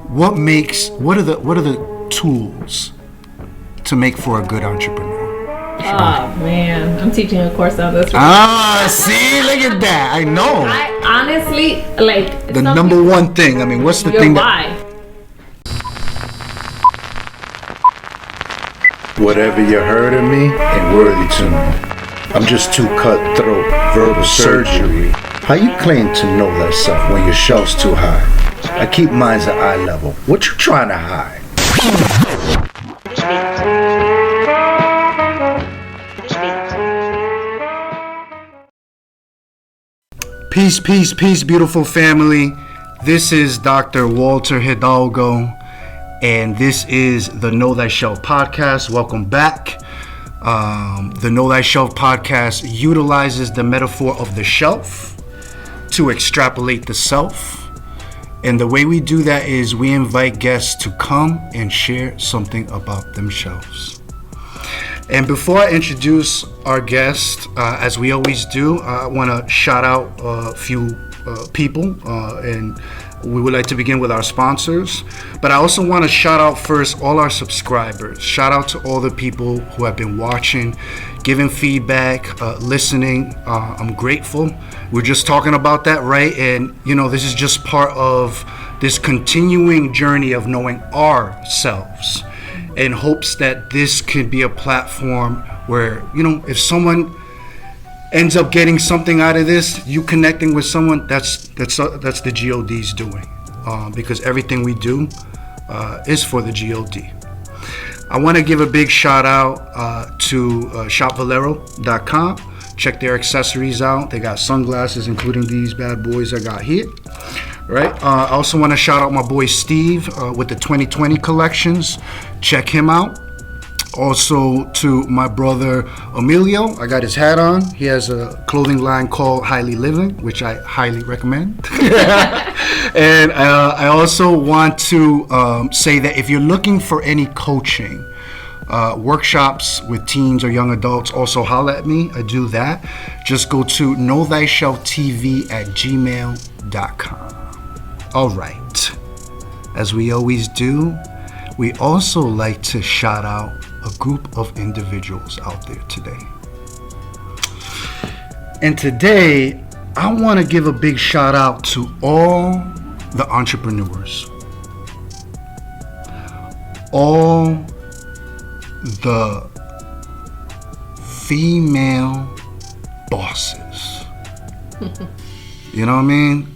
what are the tools to make for a good entrepreneur? Oh man, I'm teaching a course on this. See, look at that. I know. I honestly like the number one thing. I mean, what's the thing why? Whatever you heard of me ain't worthy to me. I'm just too cutthroat, verbal surgery. How you claim to know that stuff when your shelf's too high? I keep mines at eye level. What you trying to hide? Peace, peace, peace, beautiful family. This is Dr. Walter Hidalgo, and this is the Know Thyself podcast. Welcome back. The Know Thyself podcast utilizes the metaphor of the shelf to extrapolate the self. And the way we do that is we invite guests to come and share something about themselves. And before I introduce our guest, as we always do, I want to shout out a few people, and we would like to begin with our sponsors. But I also want to shout out first all our subscribers. Shout out to all the people who have been watching, giving feedback, listening. I'm grateful. We're just talking about that, right? And, this is just part of this continuing journey of knowing ourselves, in hopes that this could be a platform where, if someone ends up getting something out of this, you connecting with someone, that's the GOD's doing, because everything we do is for the GOD. I want to give a big shout out to shopvalero.com. Check their accessories out. They got sunglasses, including these bad boys I got here. Right. I also want to shout out my boy Steve with the 2020 collections. Check him out. Also to my brother Emilio. I got his hat on. He has a clothing line called Highly Living, which I highly recommend. And I also want to say that if you're looking for any coaching, workshops with teens or young adults, also holler at me. I do that. Just go to knowthyselftv@gmail.com. All right. As we always do, we also like to shout out a group of individuals out there today. And today, I want to give a big shout out to all the entrepreneurs, all the female bosses. You know what I mean?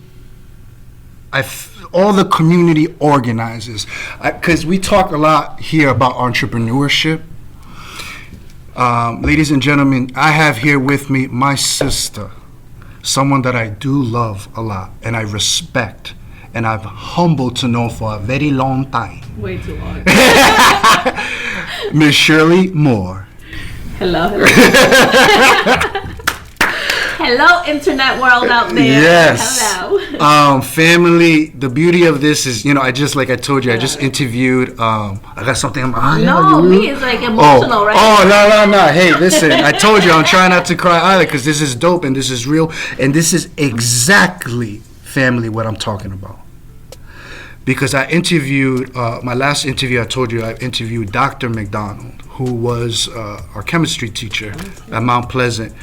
All the community organizers, because we talk a lot here about entrepreneurship. Ladies and gentlemen, I have here with me my sister, someone that I do love a lot and I respect and I'm humbled to know for a very long time. Way too long. Miss Shirley Moore. Hello. Hello, internet world out there. Yes. Hello. Family, the beauty of this is, I just interviewed, I got something in my eye. Me, it's like emotional, right? Oh, no. Hey, listen, I told you I'm trying not to cry either, because this is dope and this is real. And this is exactly, family, what I'm talking about. Because I interviewed, my last interview, I told you I interviewed Dr. McDonald, who was our chemistry teacher at Mount Pleasant.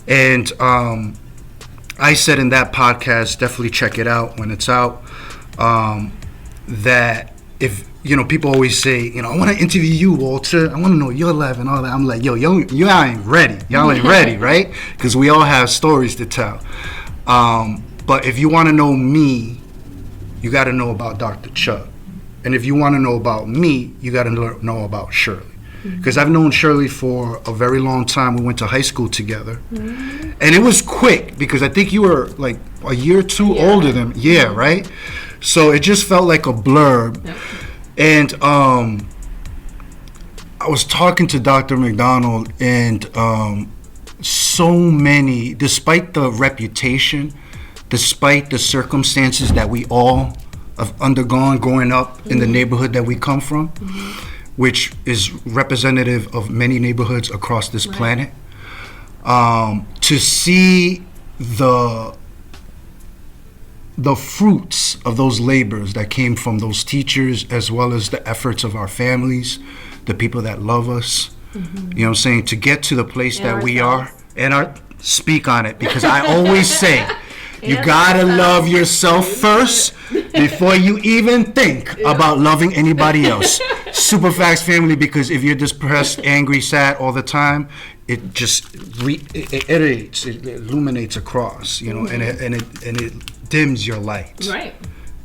And I said in that podcast, definitely check it out when it's out, that if, people always say, I want to interview you, Walter. I want to know your life and all that. I'm like, yo, you ain't ready. Y'all ain't ready, right? Because we all have stories to tell. But if you want to know me, you got to know about Dr. Chuck. And if you want to know about me, you got to know about Shirley. Because I've known Shirley for a very long time. We went to high school together. And it was quick because I think you were like a year or two older than me. Yeah, right? So it just felt like a blurb. Yep. And I was talking to Dr. McDonald, and so many, despite the reputation, despite the circumstances that we all have undergone growing up in the neighborhood that we come from, which is representative of many neighborhoods across this planet, to see the the fruits of those labors that came from those teachers, as well as the efforts of our families, the people that love us, you know what I'm saying, to get to the place that we are, and speak on it, because I always say, you gotta love yourself first before you even think about loving anybody else. Super facts, family, because if you're depressed, angry, sad all the time, it just it iterates, it illuminates across, you know, and it dims your light. Right.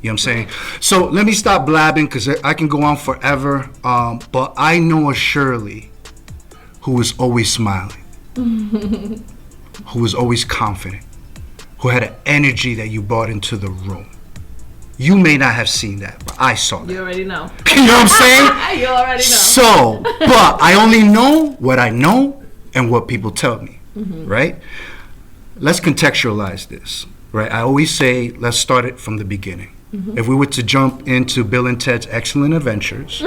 You know what I'm saying? So let me stop blabbing, because I can go on forever. But I know a Shirley who is always smiling, who is always confident, who had an energy that you brought into the room. You may not have seen that, but I saw that. You already know. You know what I'm saying? You already know. So, but I only know what I know and what people tell me, right? Let's contextualize this, right? I always say, let's start it from the beginning. If we were to jump into Bill and Ted's Excellent Adventures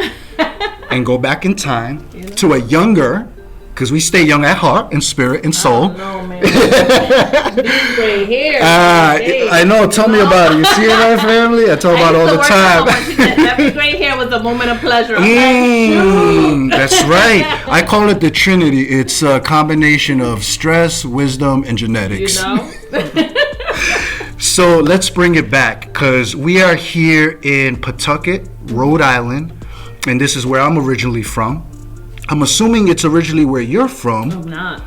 and go back in time to a younger, because we stay young at heart and spirit and soul. Oh, no, man. These gray hairs. I know. Tell me about it. You see it, my family? I talk about it all the time. Every gray hair was a moment of pleasure. Okay? That's right. I call it the Trinity. It's a combination of stress, wisdom, and genetics. You know? So let's bring it back, because we are here in Pawtucket, Rhode Island, and this is where I'm originally from. I'm assuming it's originally where you're from. I'm not.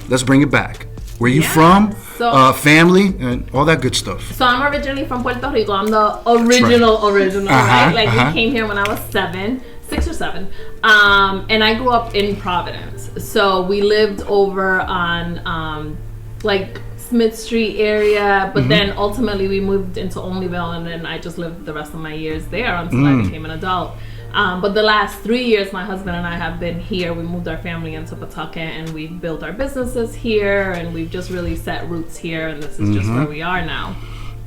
Let's bring it back. Where you from? So, family and all that good stuff. So I'm originally from Puerto Rico. I'm the original, right? Like we came here when I was 6 or 7. And I grew up in Providence. So we lived over on like Smith Street area, but then ultimately we moved into Olneyville, and then I just lived the rest of my years there until I became an adult. But the last 3 years, my husband and I have been here. We moved our family into Pawtucket, and we've built our businesses here, and we've just really set roots here, and this is just where we are now.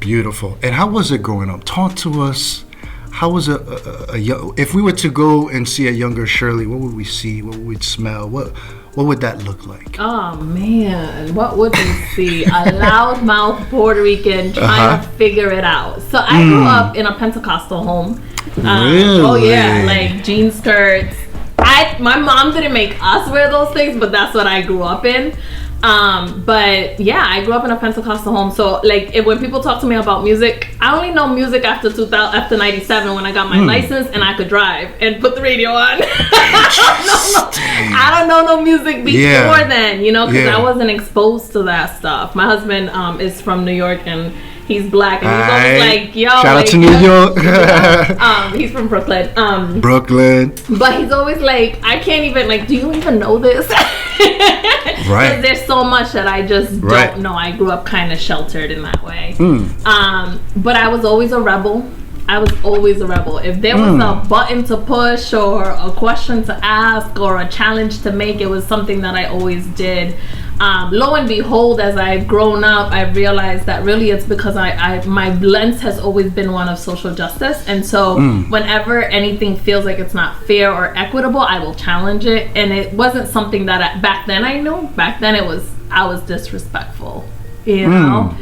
Beautiful. And how was it growing up? Talk to us. How was if we were to go and see a younger Shirley, what would we see? What would we smell? What would that look like? Oh, man. What would we see? A loudmouth Puerto Rican trying to figure it out. So I grew up in a Pentecostal home. Really? Oh, yeah. Like jean skirts. My mom didn't make us wear those things, but that's what I grew up in. But yeah, I grew up in a Pentecostal home. So like when people talk to me about music, I only know music after 97 when I got my license and I could drive and put the radio on. I don't know no music before then, you know, because I wasn't exposed to that stuff. My husband is from New York, and he's black, and he's always like, yo. Shout out to New York. He's from Brooklyn. Brooklyn. But he's always like, I can't even, like, do you even know this? Right. Because there's so much that I just don't know. I grew up kind of sheltered in that way. But I was always a rebel. If there was a button to push or a question to ask or a challenge to make, it was something that I always did. Lo and behold, as I've grown up, I've realized that really it's because my lens has always been one of social justice. And so whenever anything feels like it's not fair or equitable, I will challenge it. And it wasn't something that back then I knew. Back then I was disrespectful, you know?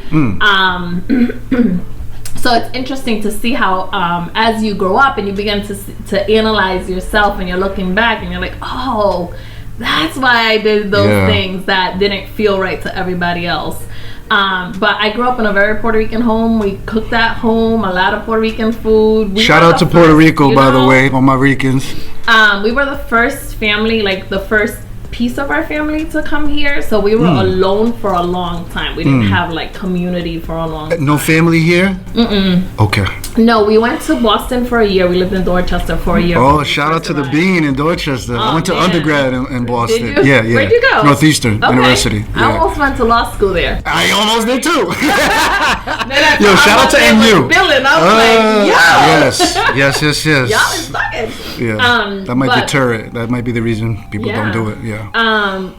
So it's interesting to see how as you grow up and you begin to analyze yourself, and you're looking back and you're like, oh, that's why I did those things that didn't feel right to everybody else. But I grew up in a very Puerto Rican home. We cooked at home, a lot of Puerto Rican food. Shout out to Puerto Rico, by the way, all my Ricans. We were the first family, like the first piece of our family to come here, so we were alone for a long time. We didn't have like community for a long time. No family here? Okay. No, we went to Boston for a year. We lived in Dorchester for a year. Oh, shout out to the Bean in Dorchester. I went to undergrad in Boston. Did you? Yeah. Where'd you go? Northeastern University. I almost went to law school there. I almost did too. Yo, shout out to NU. Billing. I was like, yo. Yes. Y'all is fucking. Yeah. That might deter it. That might be the reason people don't do it. Yeah.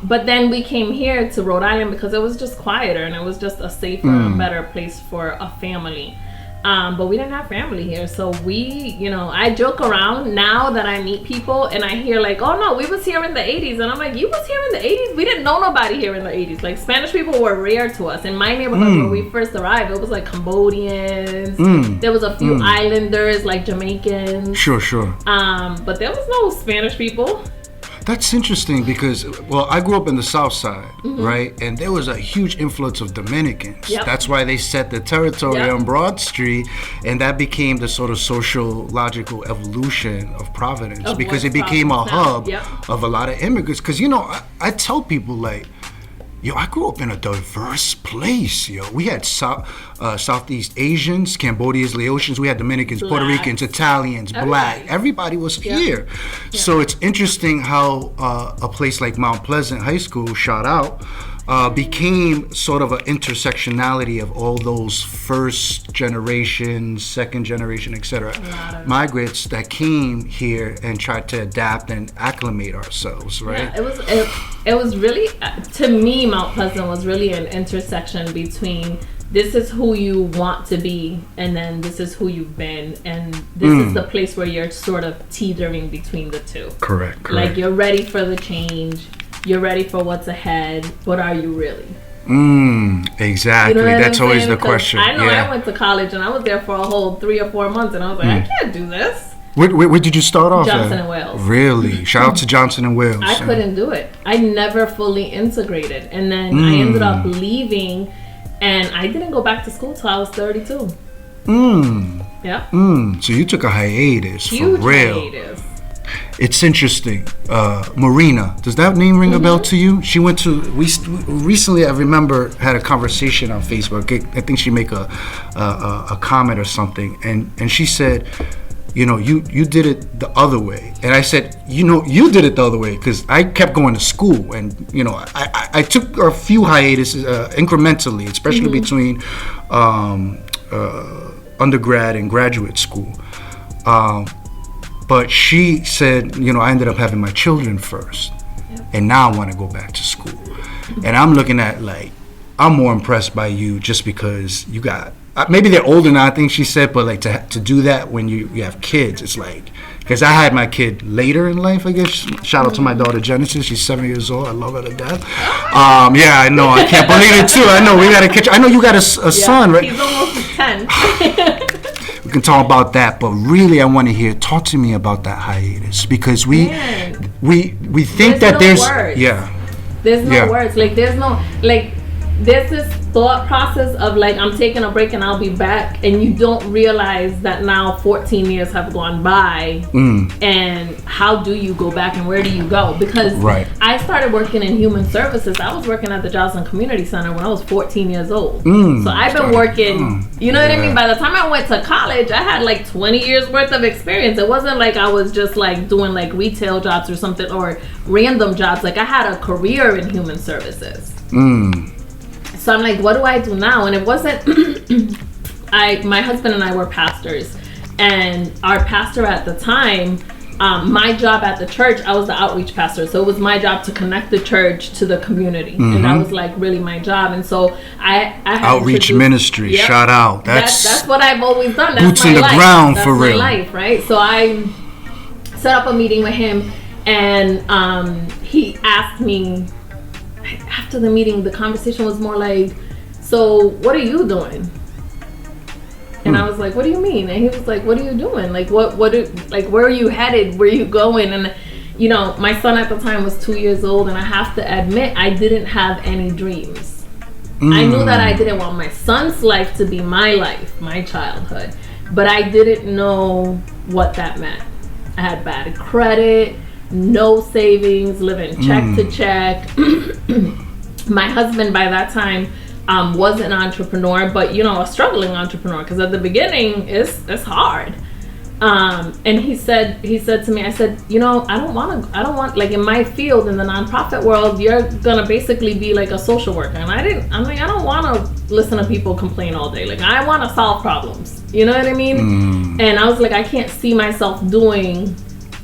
But then we came here to Rhode Island because it was just quieter and it was just a safer and better place for a family. But we didn't have family here. So I joke around now that I meet people and I hear like, oh no, we was here in the 80s. And I'm like, you was here in the 80s? We didn't know nobody here in the 80s. Like, Spanish people were rare to us. In my neighborhood when we first arrived, it was like Cambodians. There was a few islanders, like Jamaicans. Sure. But there was no Spanish people. That's interesting because, I grew up in the South Side, right? And there was a huge influence of Dominicans. Yep. That's why they set the territory on Broad Street, and that became the sort of sociological evolution of Providence because it became a hub of a lot of immigrants. Because, I tell people, like, I grew up in a diverse place, We had Southeast Asians, Cambodians, Laotians. We had Dominicans, Puerto Ricans, Italians, Black. Everybody was here. Yeah. So it's interesting how a place like Mount Pleasant High School, shout out, became sort of an intersectionality of all those first generation, second generation, etc. migrants that came here and tried to adapt and acclimate ourselves, right? Yeah, it was really, to me, Mount Pleasant was really an intersection between this is who you want to be and then this is who you've been, and this is the place where you're sort of teetering between the two. Correct. Like, you're ready for the change, you're ready for what's ahead, but are you really? Exactly. That's always the question. I know I went to college and I was there for a whole 3 or 4 months and I was like, I can't do this. Where did you start off Johnson at? and Wales. Really? Shout out to Johnson and Wales. I couldn't do it. I never fully integrated. And then I ended up leaving and I didn't go back to school till I was 32. Yeah. So you took a hiatus. Huge for real. Hiatus. It's interesting. Marina, does that name ring a bell to you? She went to, recently I remember had a conversation on Facebook. I think she made a comment or something. And she said, you did it the other way. And I said, you did it the other way because I kept going to school. And, I took a few hiatuses incrementally, especially between undergrad and graduate school. But she said, I ended up having my children first. Yep. And now I want to go back to school. And I'm looking at, like, I'm more impressed by you just because you got, maybe they're older now, I think she said, but like to do that when you have kids, it's like, because I had my kid later in life, I guess. Shout out to my daughter Genesis, she's 7 years old, I love her to death. Yeah, I know, I can't believe it too. I know, we got to catch, I know you got a son, right? He's almost 10. We can talk about that, but really I want to talk to me about that hiatus because we think that there's words. There's no words, like there's no, like there's this thought process of like, I'm taking a break and I'll be back, and you don't realize that now 14 years have gone by, and how do you go back and where do you go? Because I started working in human services. I was working at the Joslin Community Center when I was 14 years old. So I've been working, you know what I mean? By the time I went to college, I had like 20 years worth of experience. It wasn't like I was just like doing like retail jobs or something or random jobs. Like I had a career in human services. So I'm like, what do I do now? And it wasn't, my husband and I were pastors, and our pastor at the time, my job at the church, I was the outreach pastor. So it was my job to connect the church to the community. And that was like really my job. And so I had outreach ministry, shout out. That's what I've always done. That's boots in the ground. That's for real. My life, right? So I set up a meeting with him, and he asked me, after the meeting, the conversation was more like, so what are you doing? And I was like, what do you mean? And he was like, what are you doing? Like, where are you headed? Where are you going? And, my son at the time was 2 years old, and I have to admit, I didn't have any dreams. I knew that I didn't want my son's life to be my life, my childhood, but I didn't know what that meant. I had bad credit, no savings, living check to check. My husband by that time was an entrepreneur, but a struggling entrepreneur, because at the beginning it's hard. And he said to me, I said, I don't want, like in my field in the nonprofit world, you're gonna basically be like a social worker. And I'm like, I don't want to listen to people complain all day. Like, I want to solve problems. You know what I mean? And I was like, I can't see myself doing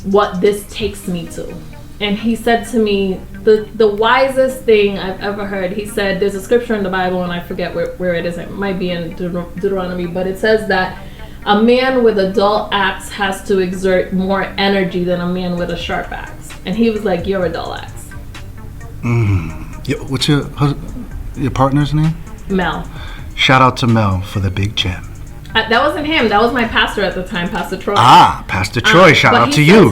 what this takes me to. And he said to me, the wisest thing I've ever heard. He said, there's a scripture in the Bible, and I forget where it is. It might be in Deuteronomy, but it says that a man with a dull axe has to exert more energy than a man with a sharp axe. And he was like, you're a dull axe. Yeah, what's your partner's name? Mel. Shout out to Mel for the big gem. That wasn't him. That was my pastor at the time, Pastor Troy. Pastor Troy. Shout out to you.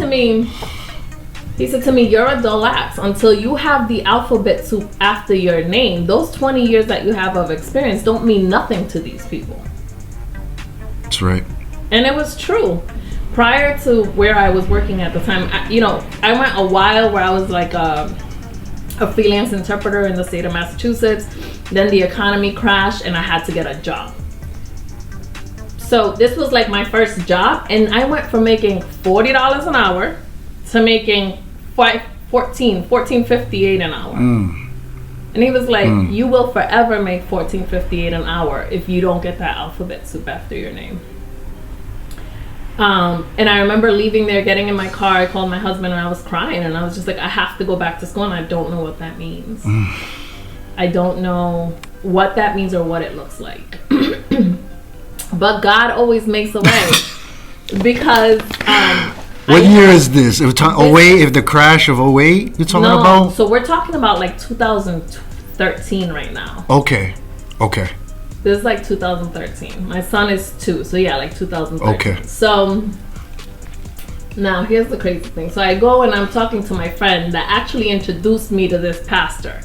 He said to me, you're a dull axe. Until you have the alphabet soup after your name, those 20 years that you have of experience don't mean nothing to these people. That's right. And it was true. Prior to where I was working at the time, I went a while where I was like a freelance interpreter in the state of Massachusetts. Then the economy crashed and I had to get a job. So this was like my first job, and I went from making $40 an hour to making $14.58 an hour. And he was like, you will forever make $14.58 an hour if you don't get that alphabet soup after your name. And I remember leaving there, getting in my car. I called my husband and I was crying, and I was just like, I have to go back to school, and I don't know what that means. I don't know what that means or what it looks like. But God always makes a way. Because what year is this? If the crash of 08 you're talking about? So we're talking about like 2013 right now. Okay. This is like 2013. My son is 2, so yeah, like 2013. Okay. So now here's the crazy thing. So I go and I'm talking to my friend that actually introduced me to this pastor.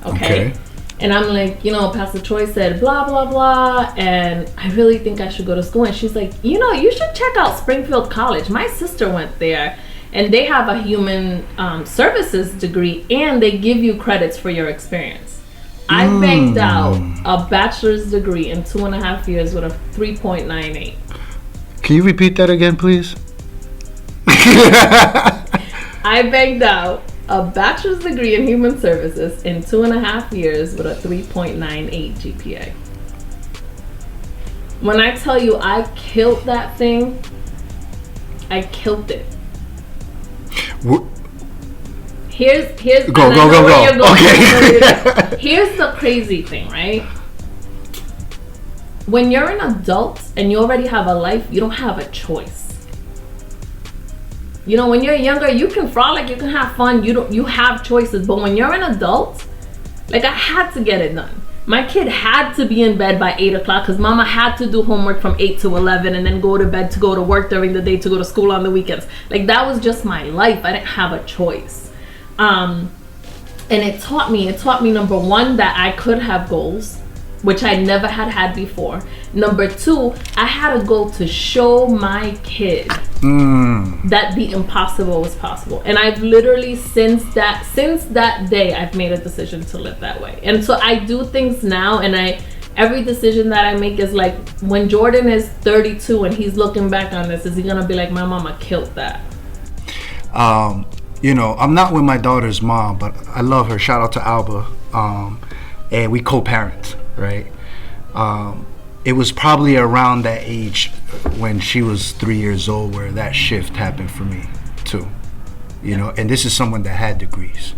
Okay. And I'm like, Pastor Troy said blah, blah, blah, and I really think I should go to school. And she's like, you should check out Springfield College. My sister went there, and they have a human services degree, and they give you credits for your experience. I banked out a bachelor's degree in 2.5 years with a 3.98. Can you repeat that again, please? I banked out a bachelor's degree in human services in 2.5 years with a 3.98 GPA. When I tell you I killed that thing, I killed it. Here's go. Okay. Here's the crazy thing, right? When you're an adult and you already have a life, you don't have a choice. When you're younger, you can frolic, you can have fun, you have choices. But when you're an adult, like, I had to get it done. My kid had to be in bed by 8 o'clock because mama had to do homework from 8 to 11 and then go to bed to go to work during the day, to go to school on the weekends. Like, that was just my life. I didn't have a choice. And it taught me, number one, that I could have goals, which I never had before. Number two, I had a goal to show my kid that the impossible was possible. And I've literally, since that day, I've made a decision to live that way. And so I do things now, and every decision that I make is like, when Jordan is 32 and he's looking back on this, is he gonna be like, my mama killed that? I'm not with my daughter's mom, but I love her. Shout out to Alba. And we co-parent, right? It was probably around that age when she was 3 years old where that shift happened for me too. And this is someone that had degrees.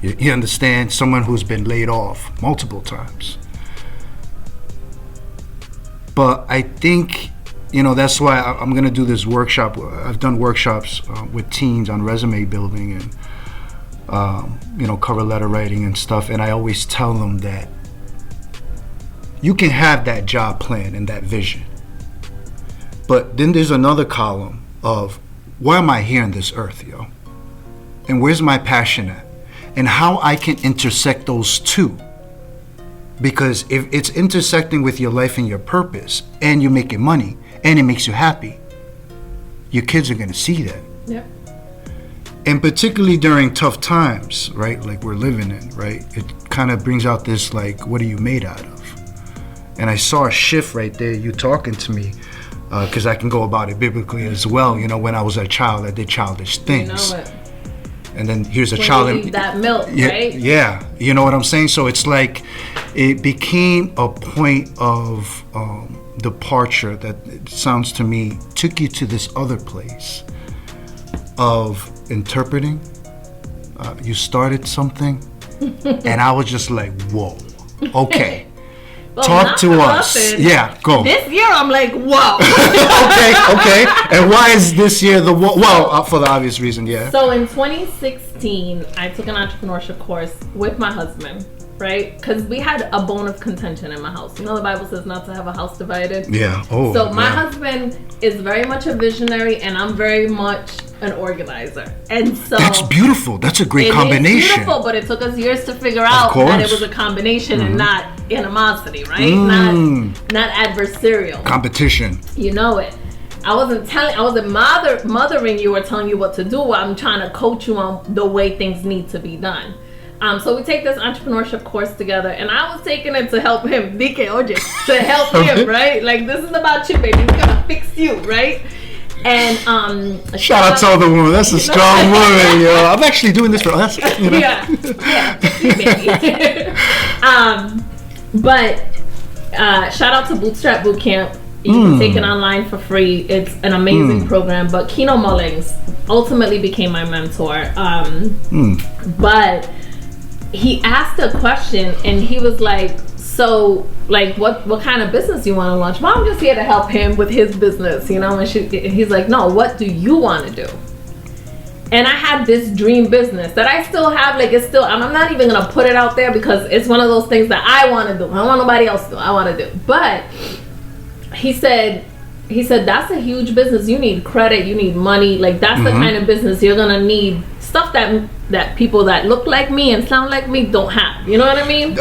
You understand? Someone who's been laid off multiple times. But I think, that's why I'm going to do this workshop. I've done workshops with teens on resume building and, cover letter writing and stuff. And I always tell them that you can have that job plan and that vision. But then there's another column of, why am I here on this earth, yo? And where's my passion at? And how I can intersect those two. Because if it's intersecting with your life and your purpose, and you're making money, and it makes you happy, your kids are going to see that. Yep. And particularly during tough times, right, like we're living in, right, it kind of brings out this, like, what are you made out of? And I saw a shift right there, you talking to me, because I can go about it biblically as well. When I was a child, I did childish things. And then here's a child. You that milk, right? Yeah, you know what I'm saying? So it's like, it became a point of departure that, it sounds to me, took you to this other place of interpreting, you started something, and I was just like, whoa, okay. Well, talk to us. Nothing. Yeah, go. This year, I'm like, whoa. okay. And why is this year the whoa? Well, for the obvious reason, yeah. So in 2016, I took an entrepreneurship course with my husband, right? Because we had a bone of contention in my house. You know, the Bible says not to have a house divided. Yeah. Oh. So my husband is very much a visionary, and I'm very much an organizer. And so that's beautiful. That's a great combination. It's beautiful, but it took us years to figure out that it was a combination and not animosity, right? Not adversarial. Competition. You know it. I wasn't mothering you or telling you what to do. I'm trying to coach you on the way things need to be done. So we take this entrepreneurship course together, and I was taking it to help him, to help him, right? Like, this is about you, baby. We're gonna fix you, right? And shout out to all the women. That's a strong woman, yo. I'm actually doing this for us. You know? Yeah, fix you, baby. But shout out to Bootstrap Bootcamp. You can take it online for free. It's an amazing program. But Kino Mullings ultimately became my mentor. But he asked a question, and he was like, so, like, what kind of business you want to launch? Well, I'm just here to help him with his business, you know? And he's like, no, what do you want to do? And I had this dream business that I still have. Like, it's still, I'm not even going to put it out there because it's one of those things that I want to do. I don't want nobody else to do. I want to do. But he said, that's a huge business. You need credit. You need money. Like, that's the kind of business you're going to need. Stuff that people that look like me and sound like me don't have. You know what I mean?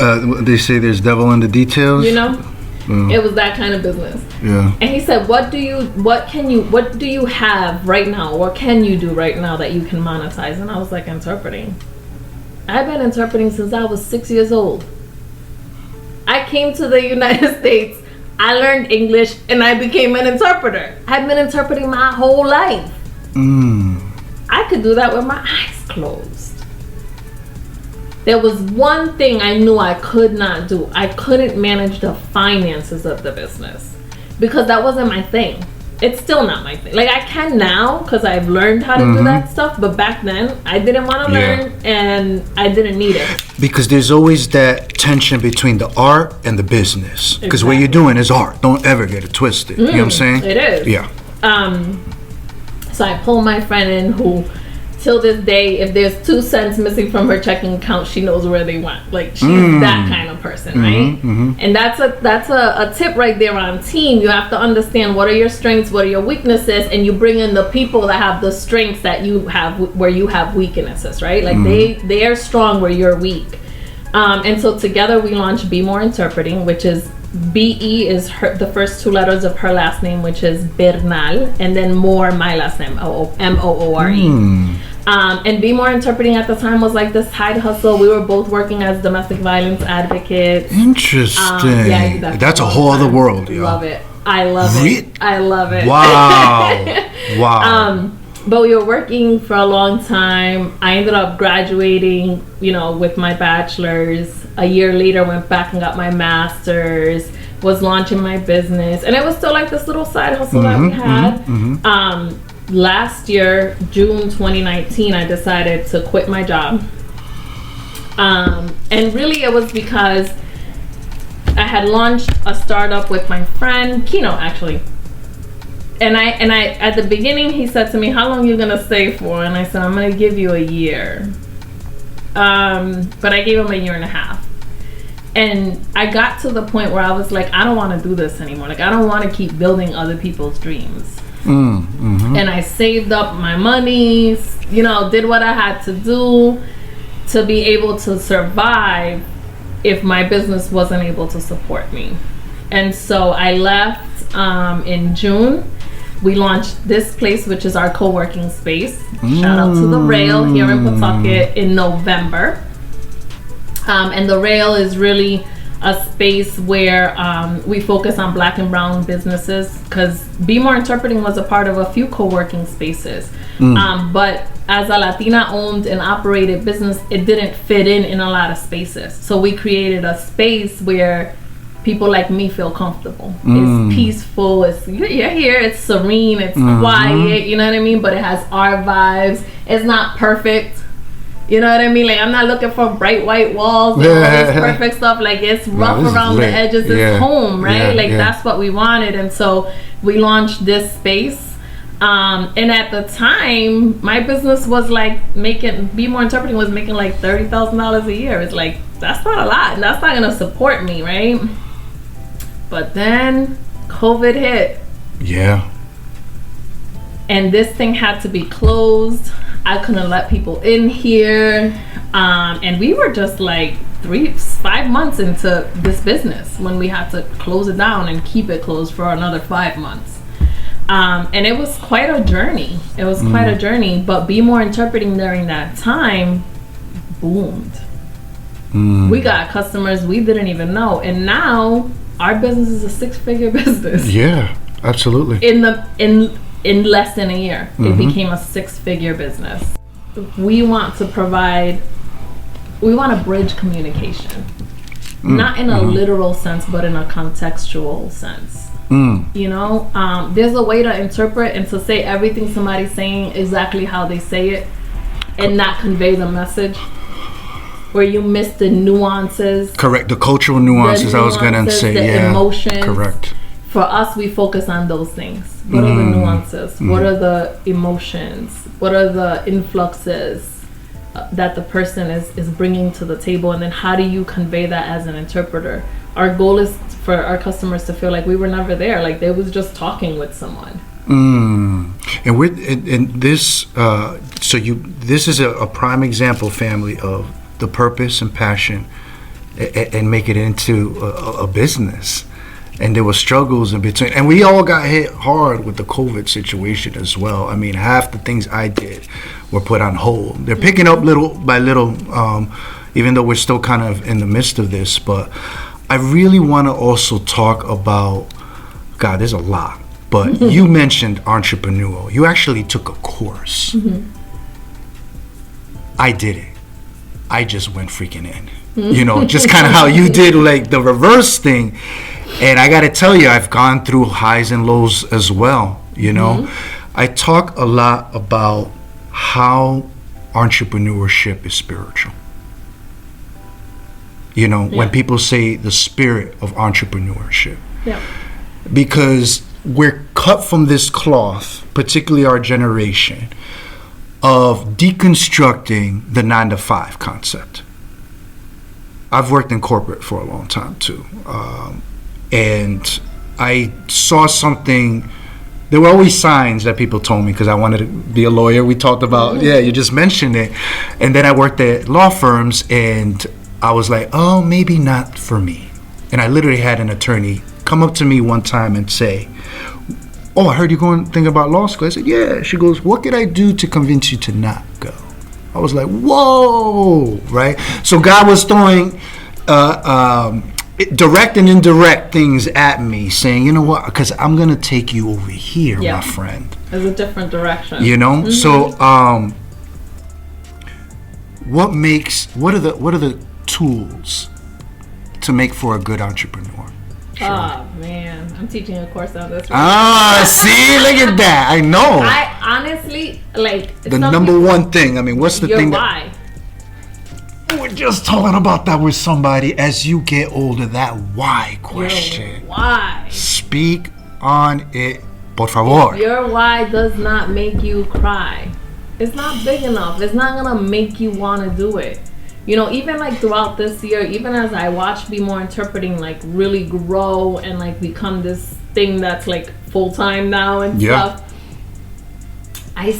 They say there's devil in the details. You know? It was that kind of business. Yeah. And he said, what do you have right now? What can you do right now that you can monetize? And I was like, interpreting. I've been interpreting since I was 6 years old. I came to the United States, I learned English, and I became an interpreter. I've been interpreting my whole life. I could do that with my eyes closed. There was one thing I knew I could not do. I couldn't manage the finances of the business because that wasn't my thing. It's still not my thing. Like, I can now because I've learned how to do that stuff, but back then I didn't want to learn and I didn't need it. Because there's always that tension between the art and the business. Because what you're doing is art. Don't ever get it twisted. You know what I'm saying? It is. Yeah. So I pulled my friend in who, till this day, if there's 2 cents missing from her checking account, she knows where they went. Like, she's that kind of person, right? And that's a tip right there on team. You have to understand what are your strengths, what are your weaknesses, and you bring in the people that have the strengths that you have where you have weaknesses, right? Like they are strong where you're weak. And so together we launched Be More Interpreting, which is B-E is the first 2 letters of her last name, which is Bernal, and then Moore, my last name, M-O-O-R-E. And Be More Interpreting at the time was like this side hustle. We were both working as domestic violence advocates. Interesting. That's a whole other world. Love it. I love it. I love it. Wow. Wow. But we were working for a long time. I ended up graduating, with my bachelor's. A year later, went back and got my master's, was launching my business. And it was still like this little side hustle that we had. Last year, June 2019, I decided to quit my job. And really it was because I had launched a startup with my friend, Kino, actually. And I at the beginning, he said to me, how long are you gonna stay for? And I said, I'm gonna give you a year. But I gave him a year and a half. And I got to the point where I was like, I don't want to do this anymore. Like, I don't want to keep building other people's dreams. And I saved up my money, did what I had to do to be able to survive if my business wasn't able to support me. And so I left in June. We launched this place, which is our co-working space. Shout out to The Rail here in Pawtucket in November. And The Rail is really a space where we focus on Black and brown businesses, because Be More Interpreting was a part of a few co-working spaces. But as a Latina owned and operated business, it didn't fit in a lot of spaces. So we created a space where people like me feel comfortable. It's peaceful. You're here. It's serene. It's quiet. You know what I mean? But it has our vibes. It's not perfect. You know what I mean? Like, I'm not looking for bright white walls and all this perfect stuff. Like, it's rough around the edges. It's home, right? That's what we wanted. And so we launched this space. And at the time, my business was like Be More Interpreting was making like $30,000 a year. It's like, that's not a lot. And that's not going to support me, right? But then COVID hit. Yeah. And this thing had to be closed. I couldn't let people in here. And we were just like 5 months into this business when we had to close it down and keep it closed for another 5 months. And it was quite a journey. But Be More Interpreting during that time boomed. We got customers we didn't even know. And now our business is a 6-figure business. Yeah, absolutely. In less than a year, it became a 6-figure business. We want to bridge communication. Not in a literal sense, but in a contextual sense. You know, there's a way to interpret and to say everything somebody's saying exactly how they say it and not convey the message, where you miss the nuances. Correct, the cultural nuances, I was gonna say. The emotions. Correct. For us, we focus on those things. What are the nuances? What are the emotions? What are the influxes that the person is bringing to the table? And then how do you convey that as an interpreter? Our goal is for our customers to feel like we were never there, like they was just talking with someone. And with this, this is a prime example, family, of the purpose and passion, and make it into a business. And there were struggles in between, and we all got hit hard with the COVID situation as well. I mean, half the things I did were put on hold. They're picking up little by little, even though we're still kind of in the midst of this. But I really want to also talk about, God, there's a lot, but you mentioned entrepreneurial. You actually took a course. I did it. I just went freaking in. You know, just kind of how you did, like the reverse thing. And I got to tell you, I've gone through highs and lows as well, you know. I talk a lot about how entrepreneurship is spiritual. You know, when people say the spirit of entrepreneurship. Because we're cut from this cloth, particularly our generation, of deconstructing the 9-to-5 concept. I've worked in corporate for a long time too. And I saw something. There were always signs that people told me, because I wanted to be a lawyer. We talked about, you just mentioned it. And then I worked at law firms, and I was like, oh, maybe not for me. And I literally had an attorney come up to me one time and say, oh, I heard you going thinking about law school. I said, yeah. She goes, what could I do to convince you to not go? I was like, whoa, right? So God was throwing direct and indirect things at me, saying, you know what, because I'm going to take you over here, my friend. There's a different direction. You know? So what are the tools to make for a good entrepreneur? Oh man, I'm teaching a course on this. See, look at that. I know. I honestly, like, the number one thing. I mean, what's the thing? Why? We're just talking about that with somebody. As you get older, that why question. Your why? Speak on it, por favor. Your why does not make you cry. It's not big enough. It's not gonna make you want to do it. You know, even like throughout this year, even as I watched Be More Interpreting like really grow and like become this thing that's like full time now and stuff, I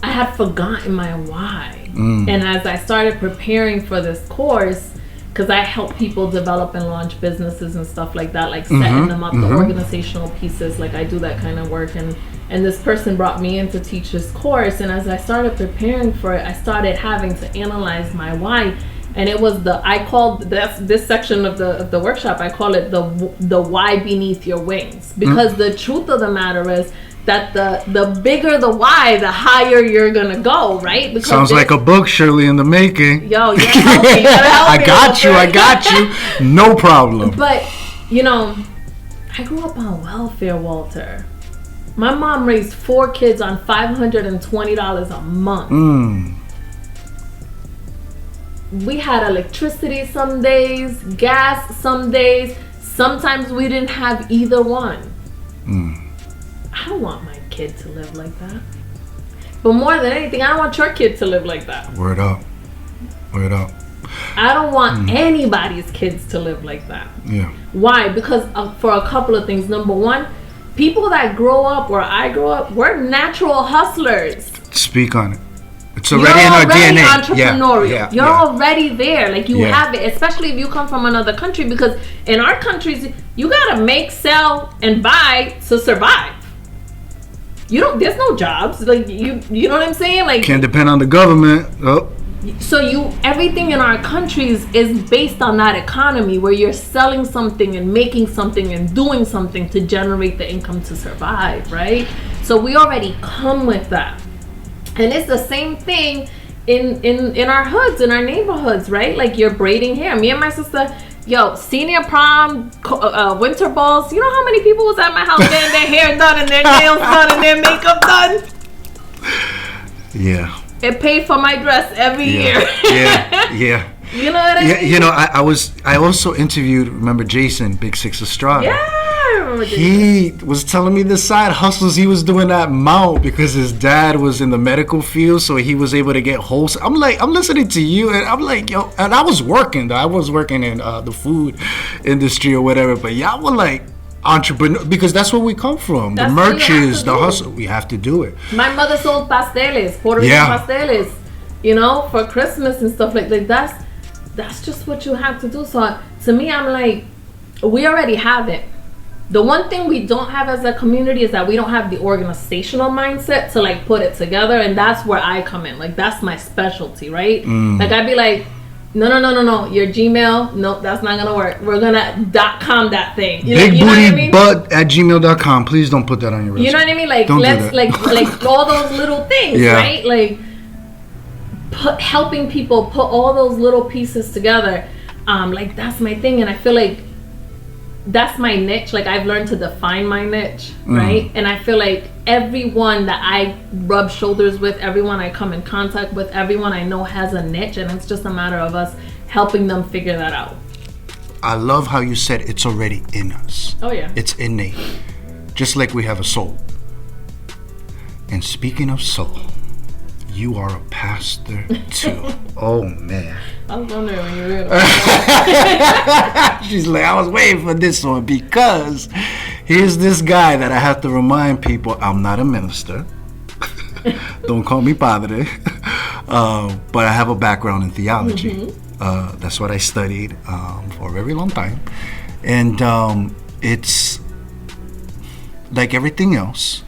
had forgotten my why. And as I started preparing for this course, because I help people develop and launch businesses and stuff like that, like setting them up, the organizational pieces, like I do that kind of work. And this person brought me in to teach this course. And as I started preparing for it, I started having to analyze my why. And it was I called this section of the workshop, I call it the why beneath your wings. Because the truth of the matter is that the bigger the why, the higher you're gonna go, right? Because sounds like a book, Shirley, in the making. Yo, you're helping. I got you. No problem. But, you know, I grew up on welfare, Walter. My mom raised 4 kids on $520 a month. we had electricity some days, gas some days. Sometimes we didn't have either one. I don't want my kid to live like that. But more than anything, I don't want your kid to live like that. Word up. I don't want anybody's kids to live like that. Yeah. Why? Because for a couple of things. Number one, people that grow up where I grew up, we're natural hustlers. Speak on it. It's already in our DNA. Entrepreneurial. You're already there. Like, you have it, especially if you come from another country, because in our countries, you gotta make, sell, and buy to survive. There's no jobs. Like, you know what I'm saying? Like, can't depend on the government. So everything in our countries is based on that economy where you're selling something and making something and doing something to generate the income to survive, right? So we already come with that. And it's the same thing in our hoods, in our neighborhoods, right? Like, you're braiding hair. Me and my sister, senior prom, winter balls. You know how many people was at my house getting their hair done and their nails done and their makeup done? Yeah. It paid for my dress every year. Yeah. You know what I mean? You know, I also interviewed, remember Jason, Big Six Estrada? Yeah, I remember Jason. He was telling me the side hustles he was doing at Mount because his dad was in the medical field, so he was able to get wholesale. I'm like, I'm listening to you, and I'm like, and I was working, though. I was working in the food industry or whatever, but y'all were like, entrepreneur, because that's where we come from. The merches, the hustle, we have to do it. My mother sold pasteles, Puerto Rican pasteles, for Christmas and stuff like that. That's just what you have to do. So to me, I'm like, we already have it. The one thing we don't have as a community is that we don't have the organizational mindset to like put it together, and that's where I come in. Like, that's my specialty, right? Like, I'd be like, no, your Gmail, no, that's not gonna work. We're gonna .com that thing. BigBootyButt@gmail.com. Please don't put that on your resume. You know what I mean? Like, like all those little things, right? Like, helping people put all those little pieces together. Like, that's my thing, and I feel like that's my niche. Like, I've learned to define my niche, right? And I feel like everyone that I rub shoulders with, everyone I come in contact with, everyone I know has a niche, and it's just a matter of us helping them figure that out. I love how you said it's already in us. Oh yeah. It's innate. Just like we have a soul. And speaking of soul, you are a pastor too. Oh man. I was wondering when you read it. She's like, I was waiting for this one because here's this guy that I have to remind people I'm not a minister. Don't call me padre. But I have a background in theology. That's what I studied for a very long time. And it's like everything else,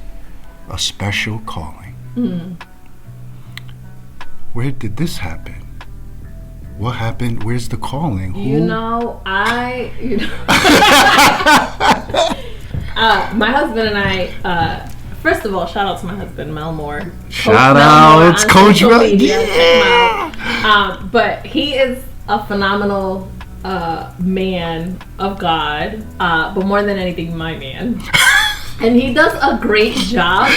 a special calling. Where did this happen? What happened? Where's the calling? My husband and I, first of all, shout out to my husband, Mel Moore. Shout out, Coach Mel. Yeah. But he is a phenomenal man of God, but more than anything, my man. And he does a great job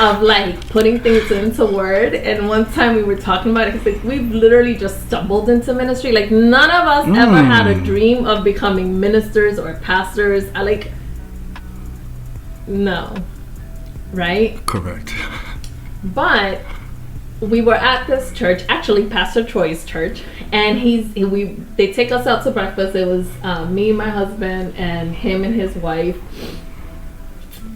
of like putting things into word. And one time we were talking about it, he's like, we've literally just stumbled into ministry. Like, none of us ever had a dream of becoming ministers or pastors. No. Right? Correct. But we were at this church, actually Pastor Troy's church, and they take us out to breakfast. It was me, my husband, and him and his wife.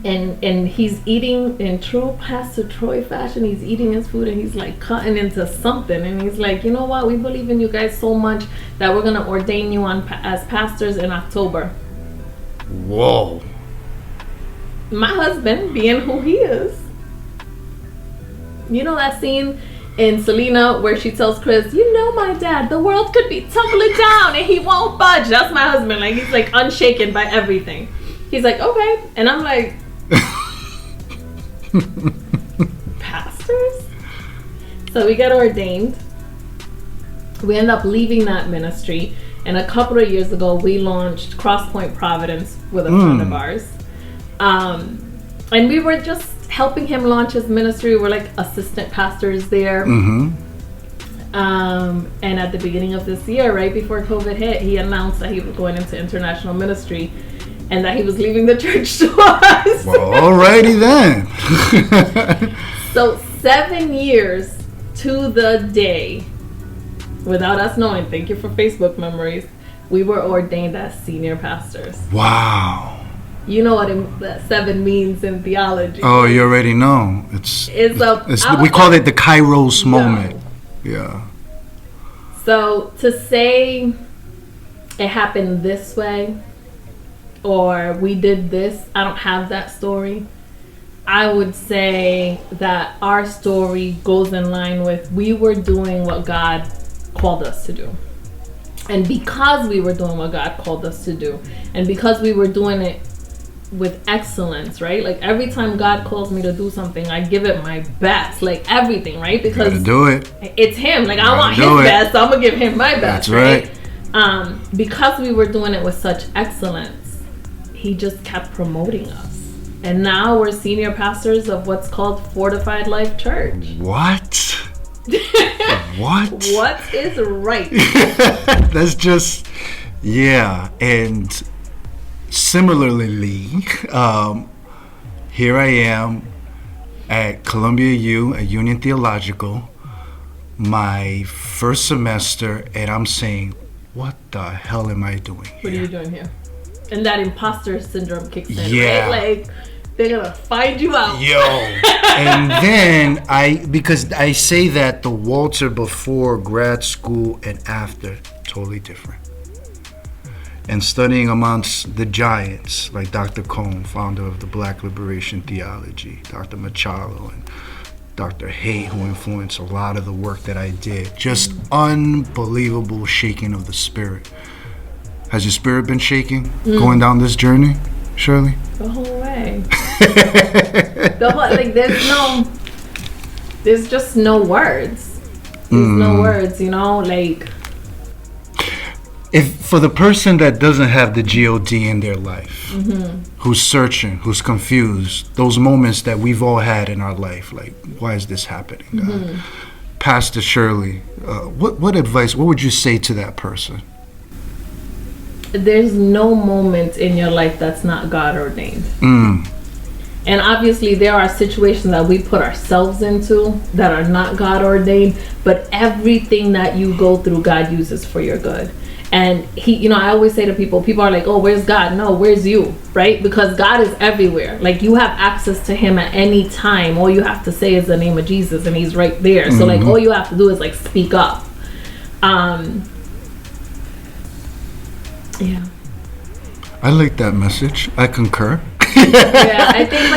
And he's eating in true Pastor Troy fashion. He's eating his food and he's like cutting into something. And he's like, you know what? We believe in you guys so much that we're going to ordain you as pastors in October. Whoa. My husband, being who he is, you know that scene in Selena where she tells Chris, you know, my dad, the world could be tumbling down and he won't budge. That's my husband. Like, he's like unshaken by everything. He's like, okay. And I'm like, pastors? So we got ordained. We end up leaving that ministry, and a couple of years ago we launched Crosspoint Providence with a friend of ours, and we were just helping him launch his ministry. We're like assistant pastors there. And at the beginning of this year, right before COVID hit, he announced that he was going into international ministry and that he was leaving the church to us. Well, alrighty then. So 7 years to the day, without us knowing, thank you for Facebook memories, we were ordained as senior pastors. Wow. You know what that 7 means in theology. Oh, you already know. We call it the Kairos moment. Yeah. So to say it happened this way or we did this, I don't have that story. I would say that our story goes in line with we were doing what God called us to do. And because we were doing what God called us to do, and because we were doing it with excellence, right? Like every time God calls me to do something, I give it my best, like everything, right? Because you gotta do it. It's him. Like I want his best, so I'm gonna give him my best. That's right. Because we were doing it with such excellence, he just kept promoting us. And now we're senior pastors of what's called Fortified Life Church. What? What? What is right? That's just, yeah. And similarly, here I am at Columbia U, at Union Theological, my first semester, and I'm saying, what the hell am I doing here? What are you doing here? And that imposter syndrome kicks in, yeah. Right? Like, they're gonna find you out. Yo. And then because I say that the Walter before grad school and after, totally different. And studying amongst the giants like Dr. Cone, founder of the Black Liberation Theology, Dr. Machado, and Dr. Haight, who influenced a lot of the work that I did. Just unbelievable shaking of the spirit. Has your spirit been shaking going down this journey, Shirley? The whole way. There's just no words. There's no words, like. If for the person that doesn't have the G-O-D in their life, who's searching, who's confused, those moments that we've all had in our life, like, why is this happening, God? Pastor Shirley, what advice, what would you say to that person? There's no moment in your life that's not God ordained. And obviously there are situations that we put ourselves into that are not God ordained, but everything that you go through, God uses for your good. And he, I always say to people are like, oh, where's God? No, where's you, right? Because God is everywhere. Like you have access to him at any time. All you have to say is the name of Jesus and he's right there. So like all you have to do is like speak up. Yeah. I like that message. I concur. Yeah, I think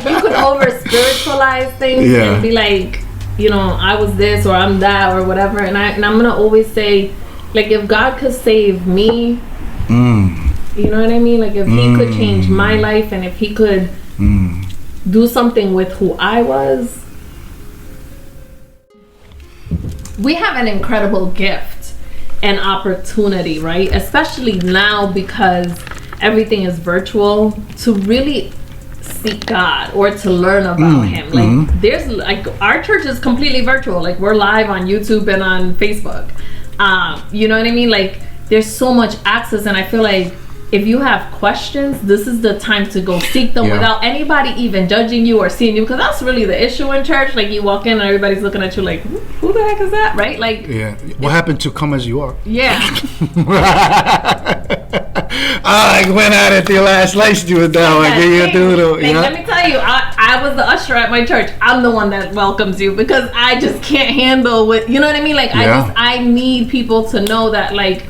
you could over spiritualize things and be like, I was this or I'm that or whatever. And I'm gonna always say, like, if God could save me, you know what I mean? Like if he could change my life and if he could do something with who I was. We have an incredible gift and opportunity, right? Especially now because everything is virtual, to really seek God or to learn about him. Like there's our church is completely virtual. Like we're live on YouTube and on Facebook. You know what I mean? Like there's so much access, and I feel like if you have questions, this is the time to go seek them without anybody even judging you or seeing you, because that's really the issue in church. Like you walk in and everybody's looking at you like, who the heck is that, right? Like, what happened to come as you are? Yeah. I went out at the last sliced you with that one. Give you a doodle. Let me tell you, I was the usher at my church. I'm the one that welcomes you because I just can't handle what, you know what I mean? Like I need people to know that, like,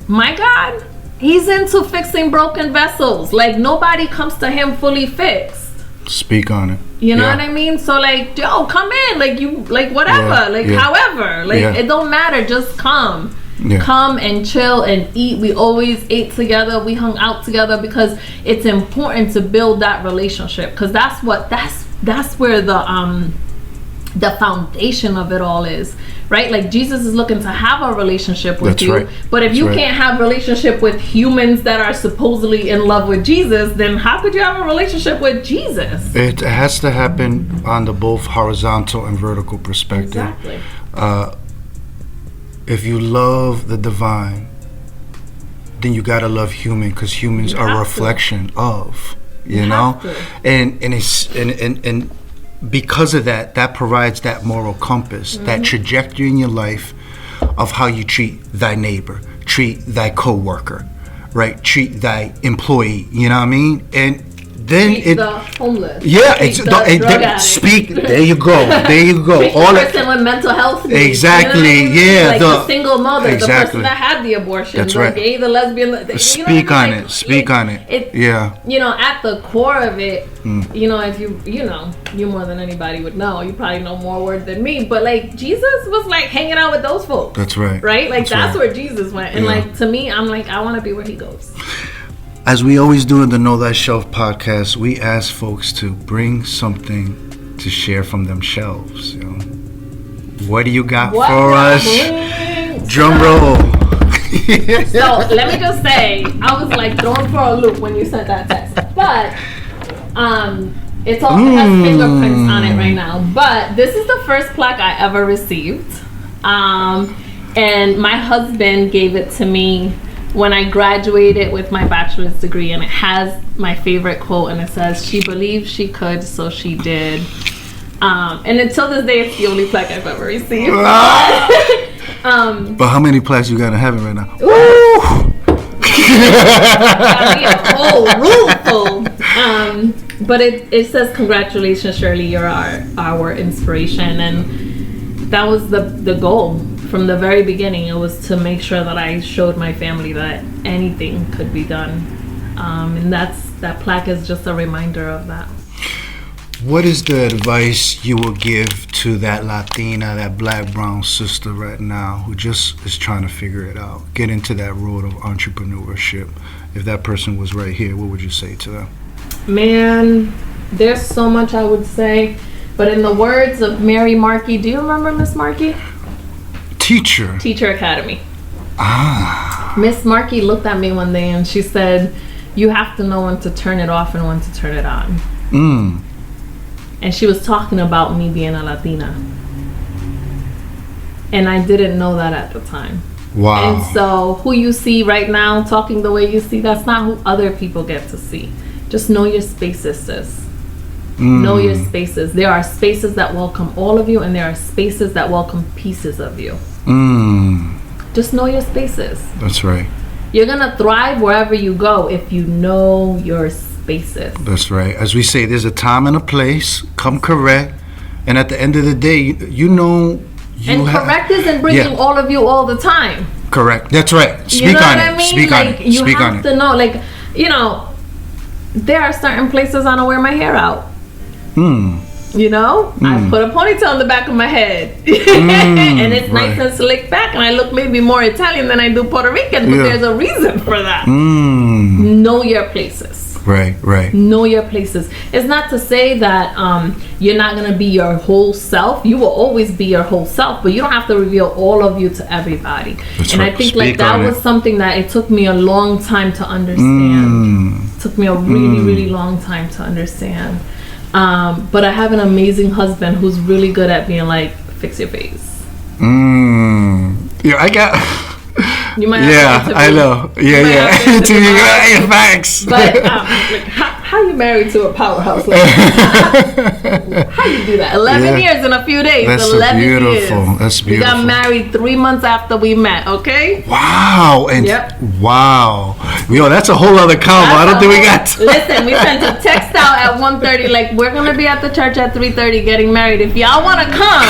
my God, he's into fixing broken vessels. Like nobody comes to him fully fixed. Speak on it. You know what I mean? So like, yo, come in. Like you, like whatever. However. Like it don't matter. Just come. Come and chill and eat. We always ate together. We hung out together because it's important to build that relationship. Because that's where the the foundation of it all is, right? Like Jesus is looking to have a relationship with you. Right. But if you can't have relationship with humans that are supposedly in love with Jesus, then how could you have a relationship with Jesus? It has to happen on the both horizontal and vertical perspective. Exactly. If you love the divine, then you gotta love human, because humans are a reflection of, you know, and because of that provides that moral compass, that trajectory in your life of how you treat thy neighbor, treat thy co-worker, right? Treat thy employee, you know what I mean? And then treat the homeless. Yeah, speak. There you go. Treat the person with mental health needs. Exactly. You know what I mean? Yeah. Like the single mother, exactly. the person that had the abortion, That's the right. gay, the lesbian. Speak on it. Speak on it. Yeah. You know, at the core of it, you know, if you more than anybody would know. You probably know more words than me, but like Jesus was like hanging out with those folks. That's right. Right? Like that's right. where Jesus went, and like to me, I'm like I want to be where he goes. As we always do in the Know Thyself podcast, we ask folks to bring something to share from themselves. You know, what do you got for us? Drum roll. So let me just say, I was like thrown for a loop when you sent that text, but it has fingerprints on it right now. But this is the first plaque I ever received, and my husband gave it to me when I graduated with my bachelor's degree, and it has my favorite quote, and it says, "She believed she could, so she did." And until this day, it's the only plaque I've ever received. But how many plaques you got in heaven right now? Gotta be a whole room full. But it says, "Congratulations, Shirley, you're our inspiration," and that was the goal. From the very beginning, it was to make sure that I showed my family that anything could be done, and that plaque is just a reminder of that. What is the advice you will give to that Latina, that black, brown sister right now who just is trying to figure it out, get into that road of entrepreneurship? If that person was right here, what would you say to them? Man, there's so much I would say, but in the words of Mary Markey, do you remember Miss Markey? Teacher Academy. Miss Markey looked at me one day and she said, "You have to know when to turn it off and when to turn it on." And she was talking about me being a Latina, and I didn't know that at the time. Wow. And so who you see right now talking the way you see, that's not who other people get to see. Just know your spaces, sis. Know your spaces. There are spaces that welcome all of you, and there are spaces that welcome pieces of you. Just know your spaces. That's right. You're gonna thrive wherever you go if you know your spaces. That's right. As we say, there's a time and a place. Come correct, and at the end of the day, you know. Correct isn't bringing all of you all the time. Correct. That's right. Speak you know on what it. I mean? Speak like, on it. You Speak have on to it. know, like, you know, there are certain places I don't wear my hair out. You know, I put a ponytail on the back of my head, and it's nice and slick back, and I look maybe more Italian than I do Puerto Rican, but there's a reason for that. Know your places. Right. Know your places. It's not to say that you're not gonna be your whole self. You will always be your whole self, but you don't have to reveal all of you to everybody. That's and right. I think Speak like that was something that it took me a long time to understand. It took me a really long time to understand. But I have an amazing husband who's really good at being like, fix your face. Yeah, I got. You might have to I know. Yeah. Thanks. But like, how you married to a powerhouse like that? How you do that? 11 years in a few days. That's 11 beautiful. years. That's beautiful. We got married 3 months after we met. Okay. Wow. And wow. Yo, that's a whole other combo. I don't think we got. Listen, we sent a text out at 1:30. Like, we're gonna be at the church at 3:30 getting married. If y'all wanna come.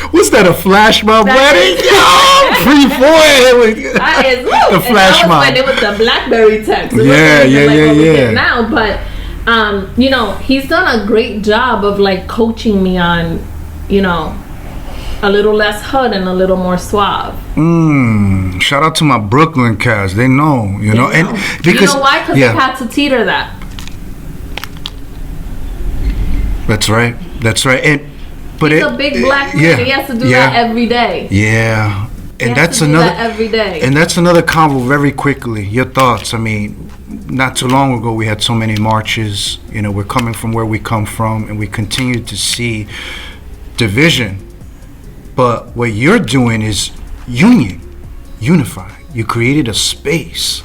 What's that, a flash mob wedding? Pre-4. That is, the flash mob. When it was the BlackBerry text. Yeah. Now, but you know, he's done a great job of like coaching me on, you know, a little less hood and a little more suave. Shout out to my Brooklyn cats. They know, you know, and because you know why? Because they've had to teeter that. That's right. And but he's a big black man. He has to do that every day. Yeah. And that's another every day. And that's another convo very quickly. Your thoughts. I mean, not too long ago we had so many marches. You know, we're coming from where we come from, and we continue to see division. But what you're doing is unify. You created a space.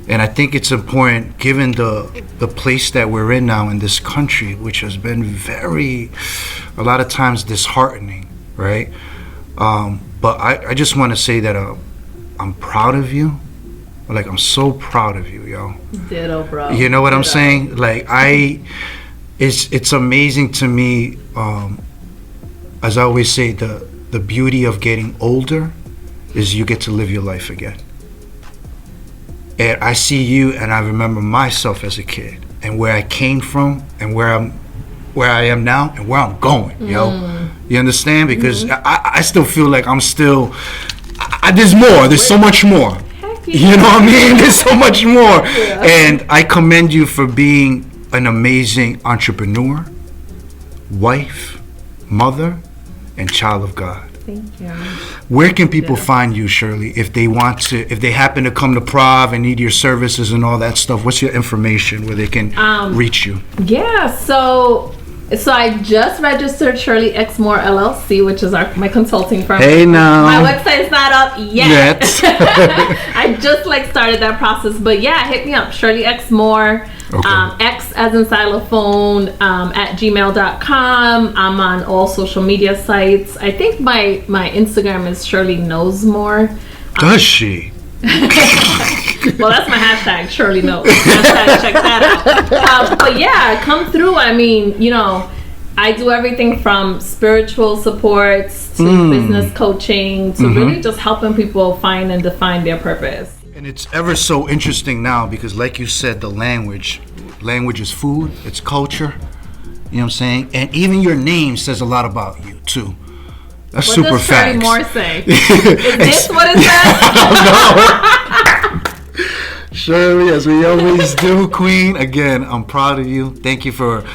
And I think it's important, given the place that we're in now in this country, which has been a lot of times disheartening, right? But I just want to say that I'm proud of you. Like, I'm so proud of you, yo. Ditto, bro. You know what I'm saying? Like, it's amazing to me, as I always say, the beauty of getting older is you get to live your life again. And I see you, and I remember myself as a kid, and where I came from, and where I am now, and where I'm going, yo. You understand? Because I still feel like I'm still. There's more. There's so much more. You know what I mean? There's so much more. Yeah. And I commend you for being an amazing entrepreneur, wife, mother, and child of God. Thank you. Where can people find you, Shirley, if they happen to come to Prov and need your services and all that stuff? What's your information where they can reach you? Yeah, so I just registered Shirley X Moore LLC, which is my consulting firm. Hey, now. My website's not up yet. I just started that process, but yeah, hit me up, Shirley X Moore. Okay. X as in xylophone at gmail.com. I'm on all social media sites. I think my Instagram is Shirley Knows More. Does she? Well, that's my hashtag, Shirley Knows. Hashtag, check that out. But yeah, come through. I mean, you know, I do everything from spiritual supports to business coaching to really just helping people find and define their purpose. And it's ever so interesting now because, like you said, the language is food, it's culture, you know what I'm saying? And even your name says a lot about you, too. That's what super does Shirley facts. Moore say? Is this what it says? Shirley, as we always do, Queen, again, I'm proud of you. Thank you for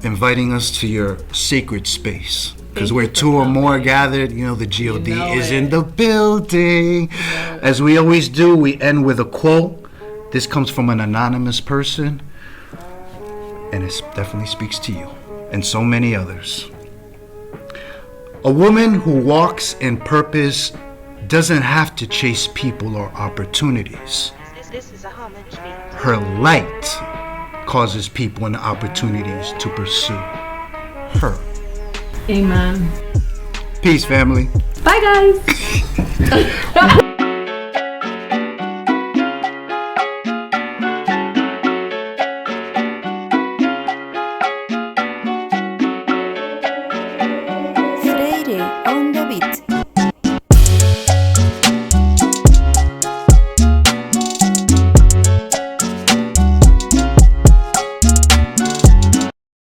inviting us to your sacred space. Because where two or more gathered, you know, the GOD is in the building. Yeah. As we always do, we end with a quote. This comes from an anonymous person, and it definitely speaks to you and so many others. A woman who walks in purpose doesn't have to chase people or opportunities. Her light causes people and opportunities to pursue her. Amen. Peace, family. Bye, guys. Freire on the beat.